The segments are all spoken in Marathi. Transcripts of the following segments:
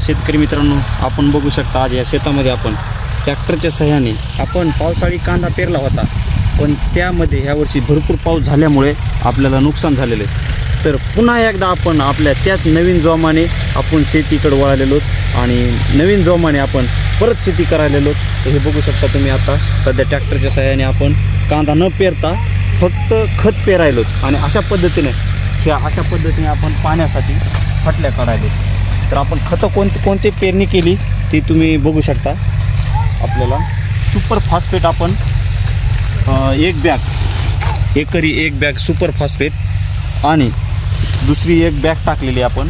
शेतकरी मित्रांनो, आपण बघू शकता आज या शेतामध्ये आपण ट्रॅक्टरच्या सहाय्याने आपण पावसाळी कांदा पेरला होता, पण त्यामध्ये ह्या वर्षी भरपूर पाऊस झाल्यामुळे आपल्याला नुकसान झालेले। तर पुन्हा एकदा आपण आपल्या त्याच नवीन जोमाने आपण शेतीकडे वळालेलो आणि नवीन जोमाने आपण परत शेती करायलेलो। हे बघू शकता तुम्ही, आता सध्या ट्रॅक्टरच्या सहाय्याने आपण कांदा न पेरता फक्त खत पेरायलो आणि अशा पद्धतीने आपण पाण्यासाठी फटल्या काढायलो। तर आपण खतं कोणते पेरणी केली ती तुम्ही बघू शकता। आपल्याला सुपर फॉस्फेट आपण एकरी एक बॅग सुपर फॉस्फेट आणि दुसरी एक बॅग टाकलेली आपण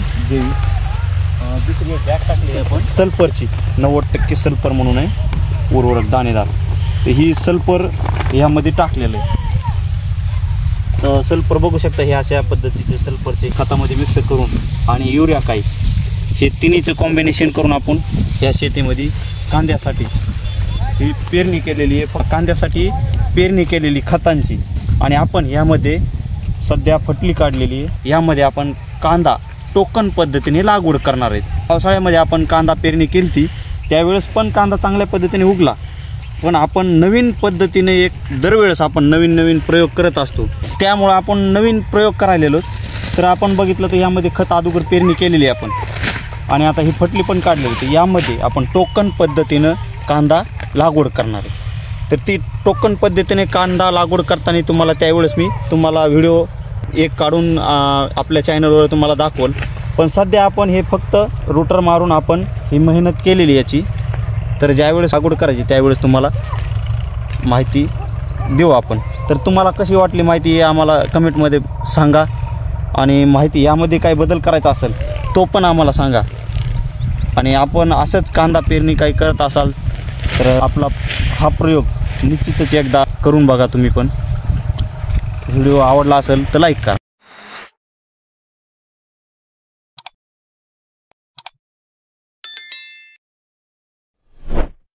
दुसरी एक बॅग टाकलेली आपण सल्फरची 90% सल्फर म्हणून आहे उर्वरक दाणेदार। तर ही सल्फर यामध्ये टाकलेलं आहे। तर सल्फर बघू शकता, हे अशा पद्धतीचे सल्फरचे खतामध्ये मिक्स करून आणि युरिया काय हे तिन्हीचं कॉम्बिनेशन करून आपण या शेतीमध्ये कांद्यासाठी ही पेरणी केलेली आहे। कांद्यासाठी पेरणी केलेली खतांची आणि आपण यामध्ये सध्या फटली काढलेली आहे। यामध्ये आपण कांदा टोकन पद्धतीने लागवड करणार आहेत। पावसाळ्यामध्ये आपण कांदा पेरणी केली ती त्यावेळेस पण कांदा चांगल्या पद्धतीने उगला, पण आपण नवीन पद्धतीने दरवेळेस आपण नवीन प्रयोग करत असतो, त्यामुळे आपण नवीन प्रयोग करायलेलो। तर आपण बघितलं तर यामध्ये खत अगोदर पेरणी केलेली आहे आपण आणि आता ही फटली पण काढलेली। तर यामध्ये आपण टोकन पद्धतीनं कांदा लागवड करणार आहे। तर ती टोकन पद्धतीने कांदा लागवड करताना तुम्हाला त्यावेळेस मी तुम्हाला व्हिडिओ एक काढून आपल्या चॅनलवर तुम्हाला दाखवल। पण सध्या आपण हे फक्त रोटर मारून आपण ही मेहनत केलेली याची। तर ज्यावेळेस लागवड करायची त्यावेळेस तुम्हाला माहिती देऊ आपण। तर तुम्हाला कशी वाटली माहिती हे आम्हाला कमेंटमध्ये सांगा आणि माहिती यामध्ये काही बदल करायचा असेल तो पण आम्हाला सांगा। आणि आपण असंच कांदा पेरणी काही करत असाल तर आपला हा प्रयोग निश्चितच एकदा करून बघा तुम्ही पण। व्हिडिओ आवडला असेल तर लाईक करा।